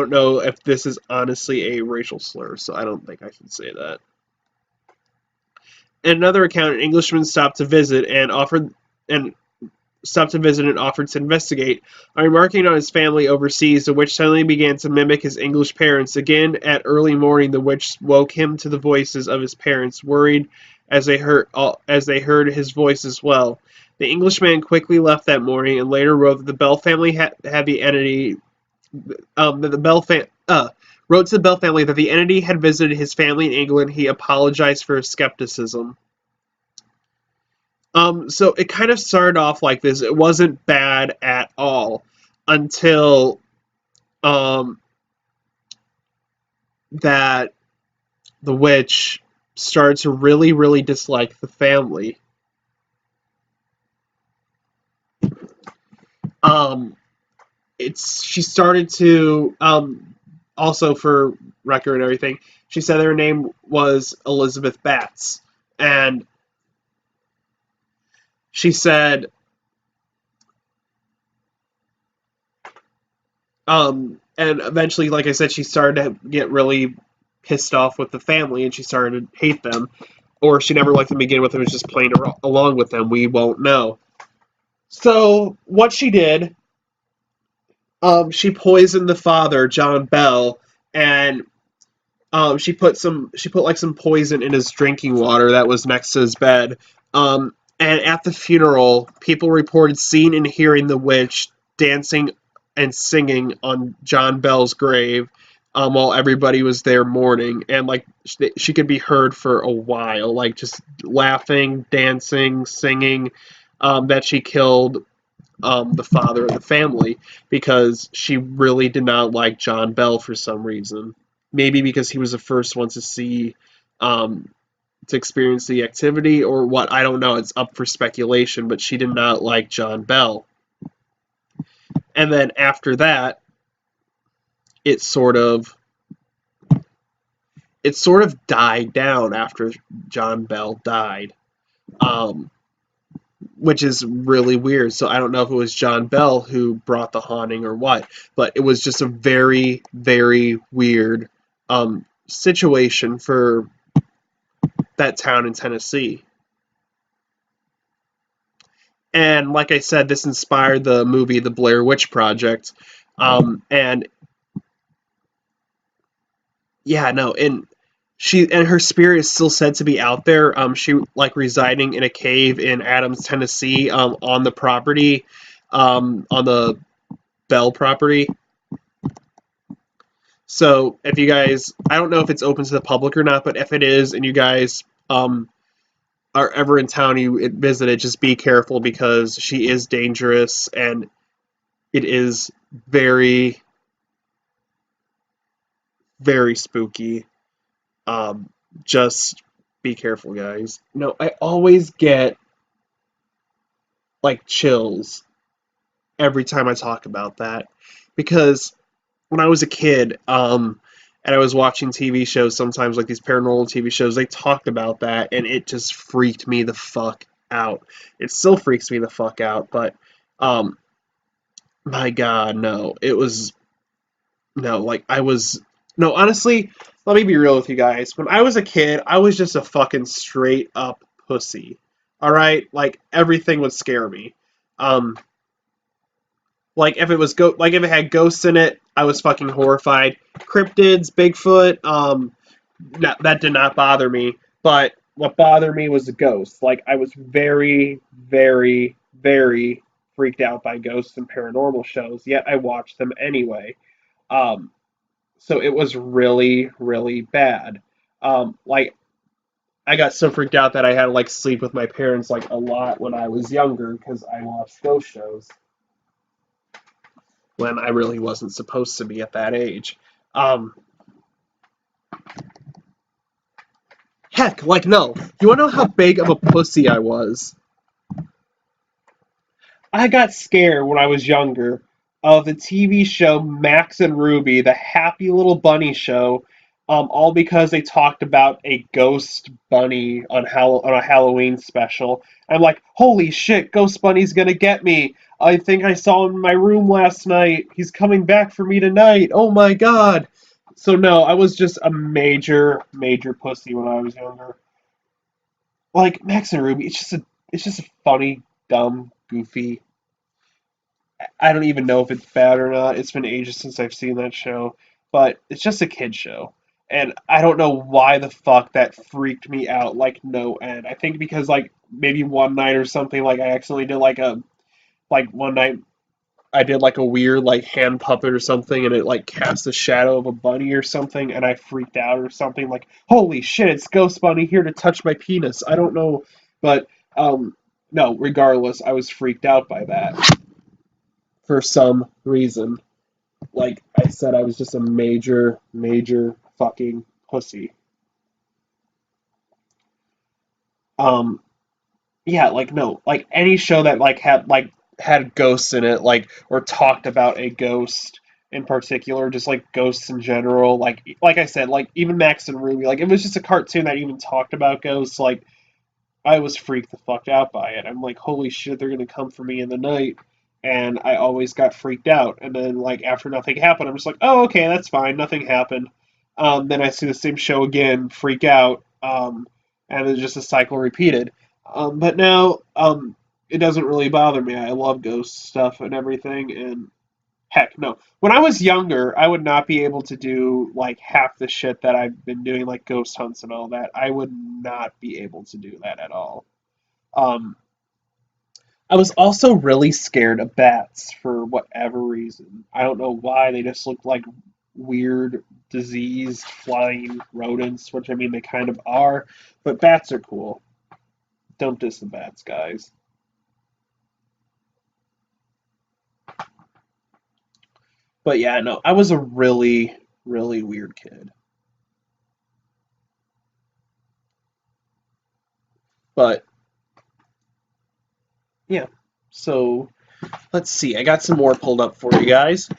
know if this is honestly a racial slur, so I don't think I should say that. In another account, an Englishman and offered to investigate. On remarking on his family overseas, the witch suddenly began to mimic his English parents. Again, at early morning, the witch woke him to the voices of his parents, worried as they heard his voice as well. The Englishman quickly left that morning and later wrote that the Bell family had the entity. That the Bell fa- Wrote to the Bell family that the entity had visited his family in England. He apologized for his skepticism. So it kind of started off like this. It wasn't bad at all until um, that the witch started to really, really dislike the family. Um, she started to also for record and everything. She said her name was Elizabeth Batts, and she said and eventually, like I said, she started to get really pissed off with the family, and she started to hate them, or she never liked them to begin with, and was just playing along with them. We won't know. So what she did, she poisoned the father, John Bell, and she put like some poison in his drinking water that was next to his bed. And at the funeral, people reported seeing and hearing the witch dancing and singing on John Bell's grave, while everybody was there mourning, and like she could be heard for a while, like just laughing, dancing, singing. That she killed the father of the family because she really did not like John Bell for some reason. Maybe because he was the first one to see, um, to experience the activity, or what, I don't know. It's up for speculation, but she did not like John Bell. And then after that, it sort of it sort of died down after John Bell died. Um, which is really weird. So I don't know if it was John Bell who brought the haunting or what, but it was just a very, very weird situation for that town in Tennessee. And like I said, this inspired the movie The Blair Witch Project. And yeah, no, and her spirit is still said to be out there. She like residing in a cave in Adams, Tennessee, on the property, on the Bell property. So if you guys, I don't know if it's open to the public or not, but if it is, and you guys are ever in town, you visit it, just be careful because she is dangerous and it is very, very spooky. Um, just be careful, guys. No, I always get like chills every time I talk about that because when I was a kid, and I was watching TV shows, sometimes like these paranormal TV shows, they talked about that, and it just freaked me the fuck out. It still freaks me the fuck out, but um, my God, no, it was no, like I was no, honestly, let me be real with you guys. When I was a kid, I was just a fucking straight up pussy. All right, like everything would scare me. Um, like if it was like if it had ghosts in it, I was fucking horrified. Cryptids, Bigfoot, that did not bother me. But what bothered me was the ghosts. Like I was very, very, very freaked out by ghosts and paranormal shows. Yet I watched them anyway. Um, so it was really, really bad. Like I got so freaked out that I had to like sleep with my parents like a lot when I was younger because I watched ghost shows when I really wasn't supposed to be at that age. Um, Heck, like, no. You wanna know how big of a pussy I was? I got scared when I was younger of the TV show Max and Ruby, the happy little bunny show, all because they talked about a ghost bunny on a Halloween special. I'm like, holy shit, Ghost Bunny's gonna get me. I think I saw him in my room last night. He's coming back for me tonight. Oh my god. So no, I was just a major, major pussy when I was younger. Like Max and Ruby, it's just a funny, dumb, goofy. I don't even know if it's bad or not. It's been ages since I've seen that show, but it's just a kid show. And I don't know why the fuck that freaked me out like no end. I think because like maybe one night or something, like I accidentally did like one night I did like a weird like hand puppet or something, and it like cast the shadow of a bunny or something, and I freaked out or something like, holy shit, it's Ghost Bunny here to touch my penis. I don't know, but um no, regardless, I was freaked out by that for some reason. Like I said, I was just a major, major fucking pussy. Um, yeah, like no, like any show that had ghosts in it, like or talked about a ghost in particular, just like ghosts in general. Like I said, like even Max and Ruby, like it was just a cartoon that even talked about ghosts. Like I was freaked the fuck out by it. I'm like, holy shit, they're gonna come for me in the night, and I always got freaked out. And then like after nothing happened, I'm just like, oh okay, that's fine, nothing happened. Then I see the same show again, freak out, and it's just a cycle repeated. But now it doesn't really bother me. I love ghost stuff and everything, and heck, no. When I was younger, I would not be able to do like half the shit that I've been doing, like ghost hunts and all that. I would not be able to do that at all. Um, I was also really scared of bats for whatever reason. I don't know why. They just looked like weird, diseased flying rodents, which I mean they kind of are, but bats are cool. Don't diss the bats, guys. But yeah, no, I was a really, really weird kid. But yeah, so let's see. I got some more pulled up for you guys.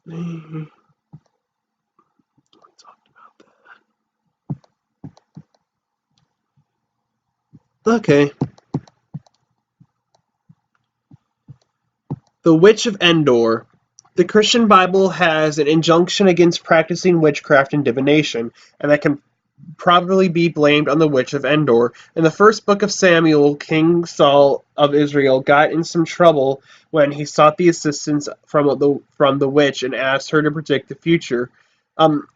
We talked about that. Okay. The Witch of Endor. The Christian Bible has an injunction against practicing witchcraft and divination, and that can probably be blamed on the Witch of Endor. In the first book of Samuel, King Saul of Israel got in some trouble when he sought the assistance from the witch and asked her to predict the future.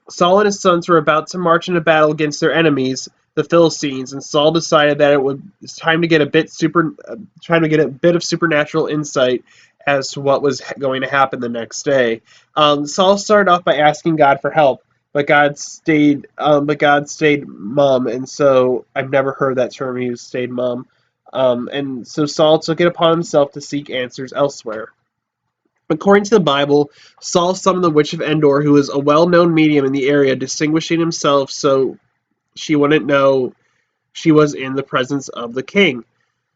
Saul and his sons were about to march into battle against their enemies, the Philistines, and Saul decided that it's time to get trying to get a bit of supernatural insight as to what was going to happen the next day. Saul started off by asking God for help, but God stayed mum, and so I've never heard that term used, stayed mum. And so Saul took it upon himself to seek answers elsewhere. According to the Bible, Saul summoned the Witch of Endor, who was a well-known medium in the area, distinguishing himself so she wouldn't know she was in the presence of the king.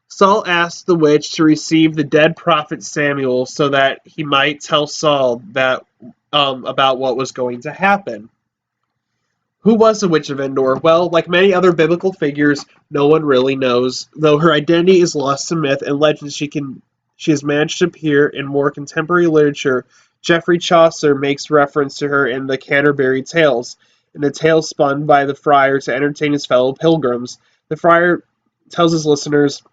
Saul asked the witch to receive the dead prophet Samuel so that he might tell Saul about what was going to happen. Who was the Witch of Endor? Well, like many other biblical figures, no one really knows. Though her identity is lost to myth and legend, she has managed to appear in more contemporary literature. Geoffrey Chaucer makes reference to her in the Canterbury Tales, in the tale spun by the friar to entertain his fellow pilgrims. The friar tells his listeners,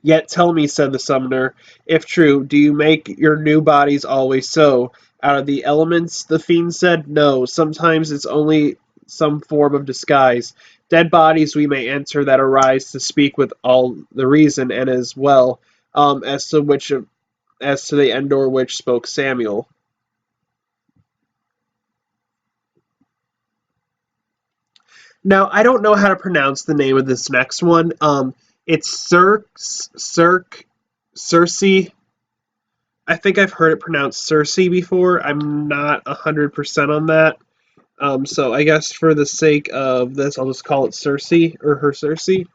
"Yet tell me," said the summoner, "if true, do you make your new bodies always so? Out of the elements?" The fiend said, "No, sometimes it's only some form of disguise. Dead bodies we may enter that arise to speak with all the reason, and as well as to the Endor which spoke Samuel." Now I don't know how to pronounce the name of this next one. It's Circe. I think I've heard it pronounced Circe before. I'm not 100% on that. So I guess for the sake of this, I'll just call it Circe or her Circe.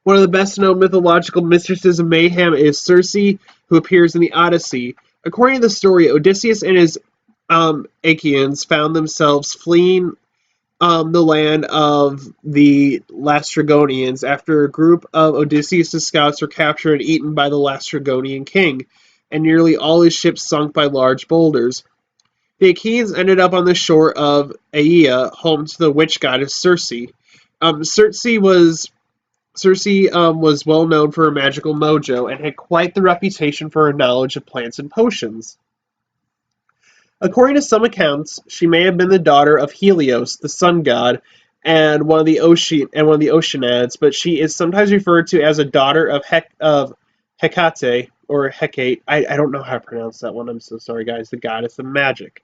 One of the best known mythological mistresses of mayhem is Circe, who appears in the Odyssey. According to the story, Odysseus and his Achaeans found themselves fleeing the land of the Lastrygonians after a group of Odysseus' scouts were captured and eaten by the Lastrygonian king, and nearly all his ships sunk by large boulders. The Achaeans ended up on the shore of Aea, home to the witch goddess Circe. Circe was well known for her magical mojo and had quite the reputation for her knowledge of plants and potions. According to some accounts, she may have been the daughter of Helios, the sun god, and one of the Oceanids, but she is sometimes referred to as a daughter of Hecate. or Hecate. I don't know how to pronounce that one. I'm so sorry, guys. The goddess of magic.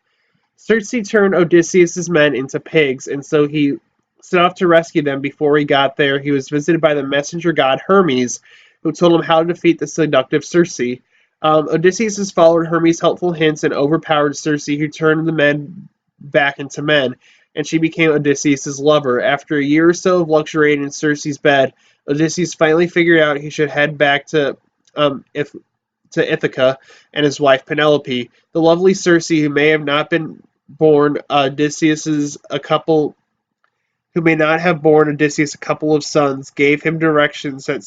Circe turned Odysseus's men into pigs, and so he set off to rescue them. Before he got there, he was visited by the messenger god Hermes, who told him how to defeat the seductive Circe. Odysseus followed Hermes' helpful hints and overpowered Circe, who turned the men back into men, and she became Odysseus' lover. After a year or so of luxuriating in Circe's bed, Odysseus finally figured out he should head back if to Ithaca and his wife Penelope. The lovely Circe, who may have not been born Odysseus's a couple who may not have borne Odysseus a couple of sons, gave him directions that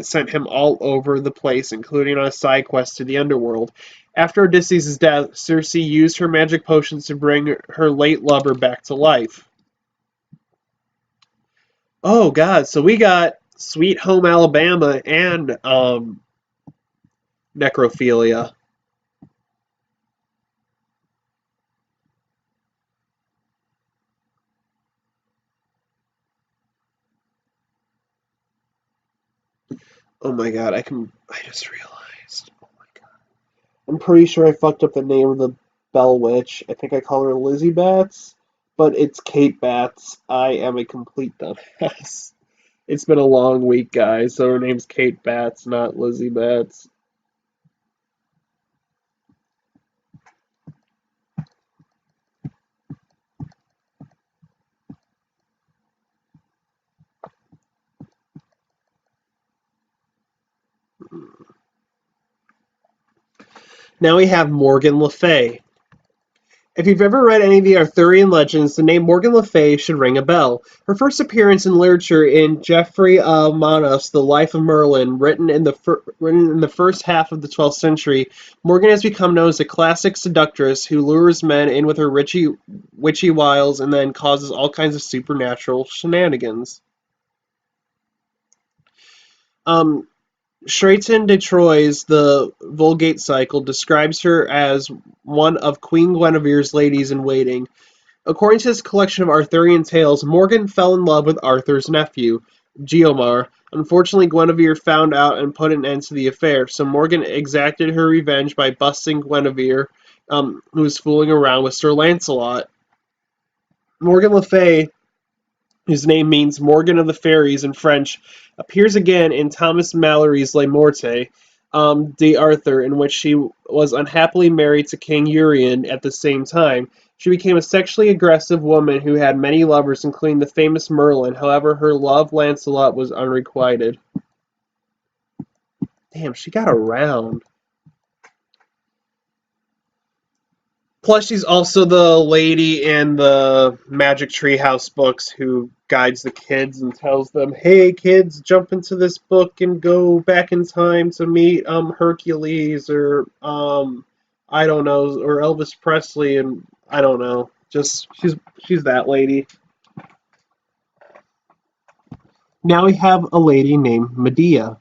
sent him all over the place, including on a side quest to the underworld. After Odysseus' death, Circe used her magic potions to bring her late lover back to life. Oh God! So we got Sweet Home Alabama and necrophilia. Oh my God! I just realized. Oh my God! I'm pretty sure I fucked up the name of the Bell Witch. I think I call her Lizzie Bats, but it's Kate Bats. I am a complete dumbass. It's been a long week, guys, so her name's Kate Bats, not Lizzie Bats. Now we have Morgan Le Fay. If you've ever read any of the Arthurian legends, the name Morgan Le Fay should ring a bell. Her first appearance in literature in Geoffrey Monmouth's The Life of Merlin, written in the first half of the 12th century, Morgan has become known as a classic seductress who lures men in with her witchy wiles and then causes all kinds of supernatural shenanigans. Um, Chrétien de Troyes' The Vulgate Cycle describes her as one of Queen Guinevere's ladies in waiting. According to this collection of Arthurian tales, Morgan fell in love with Arthur's nephew, Guiomar. Unfortunately, Guinevere found out and put an end to the affair, so Morgan exacted her revenge by busting Guinevere, who was fooling around with Sir Lancelot. Morgan Le Fay, whose name means Morgan of the Fairies in French, appears again in Thomas Malory's Le Morte d'Arthur, in which she was unhappily married to King Urien at the same time. She became a sexually aggressive woman who had many lovers, including the famous Merlin. However, her love, Lancelot, was unrequited. Damn, she got around. Plus, she's also the lady in the Magic Treehouse books who guides the kids and tells them, "Hey, kids, jump into this book and go back in time to meet Hercules or I don't know, or Elvis Presley and I don't know." Just she's that lady. Now we have a lady named Medea.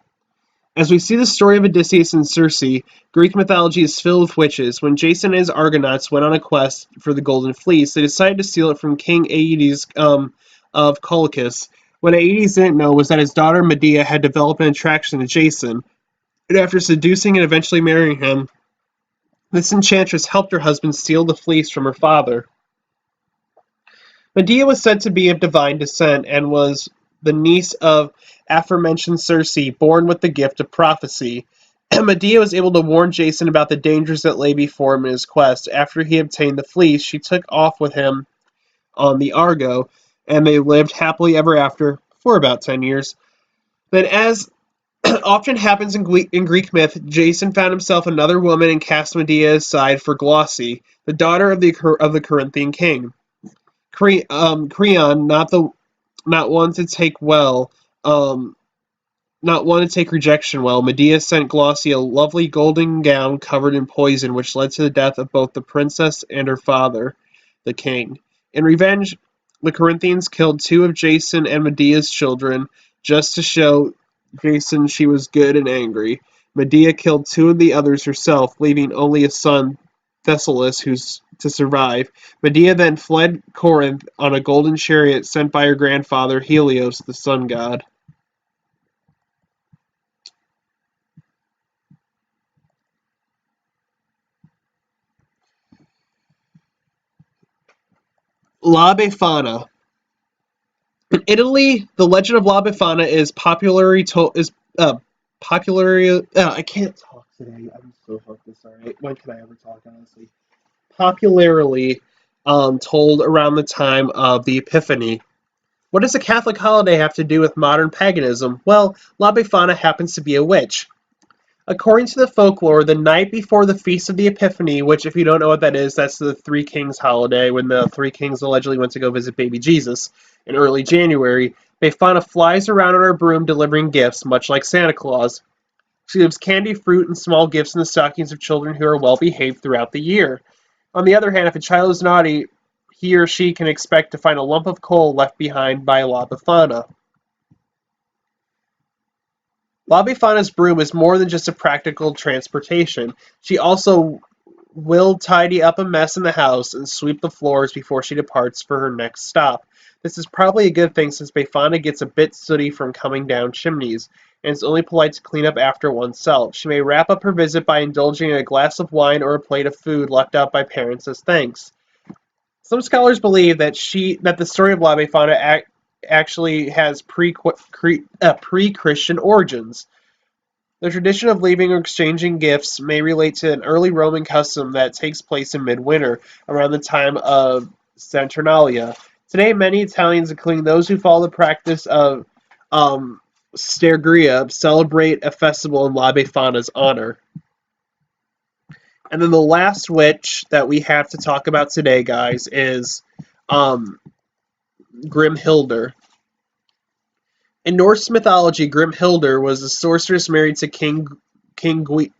As we see the story of Odysseus and Circe, Greek mythology is filled with witches. When Jason and his Argonauts went on a quest for the Golden Fleece, they decided to steal it from King Aeetes of Colchis. What Aeetes didn't know was that his daughter Medea had developed an attraction to Jason, and after seducing and eventually marrying him, this enchantress helped her husband steal the fleece from her father. Medea was said to be of divine descent and was the niece of aforementioned Circe, born with the gift of prophecy. Medea was able to warn Jason about the dangers that lay before him in his quest. After he obtained the fleece, she took off with him on the Argo, and they lived happily ever after for about 10 years. Then, as often happens in Greek myth, Jason found himself another woman and cast Medea aside for Glauce, the daughter of the Corinthian king. Creon, not one to take well, not one to take rejection well, Medea sent Glauce a lovely golden gown covered in poison, which led to the death of both the princess and her father, the king. In revenge, the Corinthians killed two of Jason and Medea's children, just to show Jason she was good and angry. Medea killed two of the others herself, leaving only a son, Thessalus, who's to survive. Medea then fled Corinth on a golden chariot sent by her grandfather, Helios, the sun god. La Befana. In Italy, the legend of La Befana is popularly told is popularly. I can't talk today. I'm so focused. All right, when can I ever talk? Honestly, popularly told around the time of the Epiphany. What does a Catholic holiday have to do with modern paganism? Well, La Befana happens to be a witch. According to the folklore, the night before the Feast of the Epiphany, which, if you don't know what that is, that's the Three Kings holiday when the Three Kings allegedly went to go visit baby Jesus in early January, Befana flies around on her broom delivering gifts, much like Santa Claus. She leaves candy, fruit, and small gifts in the stockings of children who are well behaved throughout the year. On the other hand, if a child is naughty, he or she can expect to find a lump of coal left behind by La Befana. La Befana's broom is more than just a practical transportation. She also will tidy up a mess in the house and sweep the floors before she departs for her next stop. This is probably a good thing since Befana gets a bit sooty from coming down chimneys, and it's only polite to clean up after oneself. She may wrap up her visit by indulging in a glass of wine or a plate of food left out by parents as thanks. Some scholars believe that the story of La Befana actually has pre-Christian origins. The tradition of leaving or exchanging gifts may relate to an early Roman custom that takes place in midwinter, around the time of Saturnalia. Today, many Italians, including those who follow the practice of Stergria, celebrate a festival in La Befana's honor. And then the last witch that we have to talk about today, guys, is um, Grimhilder. In Norse mythology, Grimhilder was a sorceress married to King Giuki,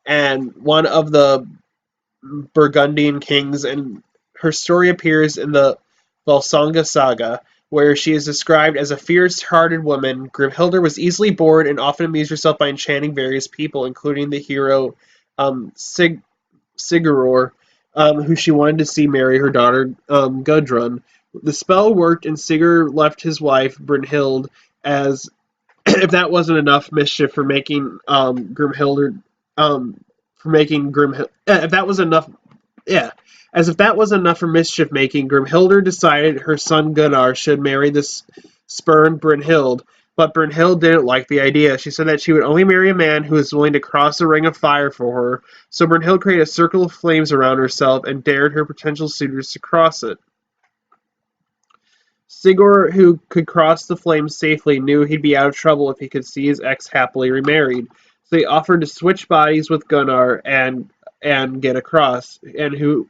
and one of the Burgundian kings, and her story appears in the Volsunga saga, where she is described as a fierce-hearted woman. Grimhilder was easily bored and often amused herself by enchanting various people, including the hero Siguror, who she wanted to see marry her daughter Gudrun. The spell worked, and Sigurd left his wife Brynhild as if that wasn't enough mischief for making Grimhilder if that was enough yeah as if that was enough for mischief making, Grimhilder decided her son Gunnar should marry this spurned Brynhild, but Brynhild didn't like the idea. She said that she would only marry a man who was willing to cross a ring of fire for her, so Brynhild created a circle of flames around herself and dared her potential suitors to cross it. Sigurd, who could cross the flames safely, knew he'd be out of trouble if he could see his ex happily remarried. So he offered to switch bodies with Gunnar and get across, and who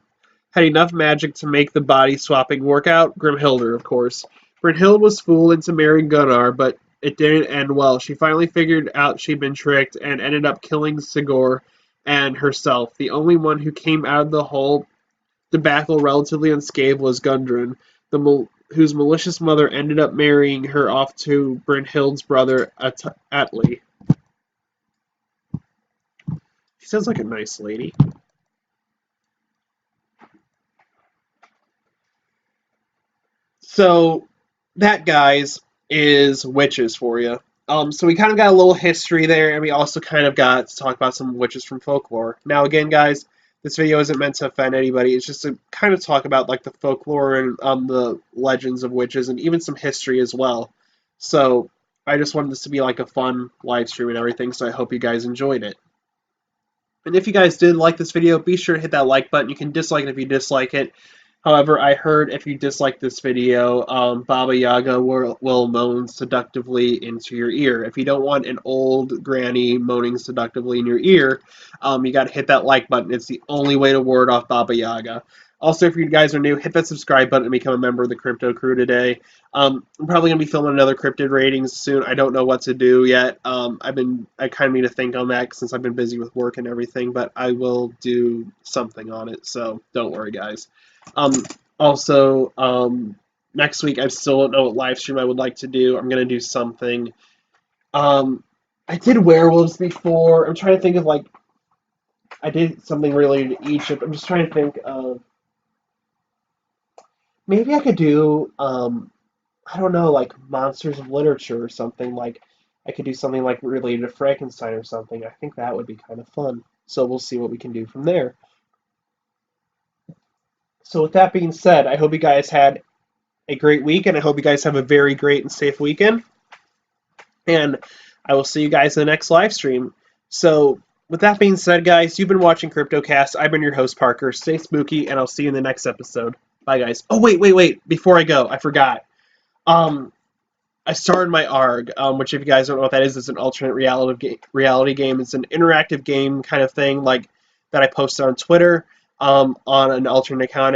had enough magic to make the body swapping work out? Grimhilder, of course. Brynhild was fooled into marrying Gunnar, but it didn't end well. She finally figured out she'd been tricked and ended up killing Sigurd and herself. The only one who came out of the whole debacle relatively unscathed was Gudrun, whose malicious mother ended up marrying her off to Brynhild's brother Atli. She sounds like a nice lady. So that, guys, is witches for you. So we kind of got a little history there, and we also kind of got to talk about some witches from folklore. Now, again, guys, this video isn't meant to offend anybody. It's just to kind of talk about like the folklore and the legends of witches, and even some history as well. So I just wanted this to be like a fun live stream and everything. So I hope you guys enjoyed it. And if you guys did like this video, be sure to hit that like button. You can dislike it if you dislike it. However, I heard if you dislike this video, Baba Yaga will moan seductively into your ear. If you don't want an old granny moaning seductively in your ear, you got to hit that like button. It's the only way to ward off Baba Yaga. Also, if you guys are new, hit that subscribe button and become a member of the Crypto Crew today. I'm probably gonna be filming another cryptid ratings soon. I don't know what to do yet. I kind of need to think on that since I've been busy with work and everything, but I will do something on it. So don't worry, guys. Um, also, next week I still don't know what live stream I would like to do. I'm gonna do something. Um, I did werewolves before. I'm trying to think of like I did something related to Egypt. I'm just trying to think of maybe I could do I don't know, like monsters of literature or something. Like I could do something like related to Frankenstein or something. I think that would be kind of fun. So we'll see what we can do from there. So with that being said, I hope you guys had a great week, and I hope you guys have a very great and safe weekend. And I will see you guys in the next live stream. So with that being said, guys, you've been watching CryptoCast. I've been your host, Parker. Stay spooky, and I'll see you in the next episode. Bye, guys. Oh, wait. Before I go, I forgot. I started my ARG, which if you guys don't know what that is, it's an alternate reality game. It's an interactive game kind of thing, like that I posted on Twitter on an alternate account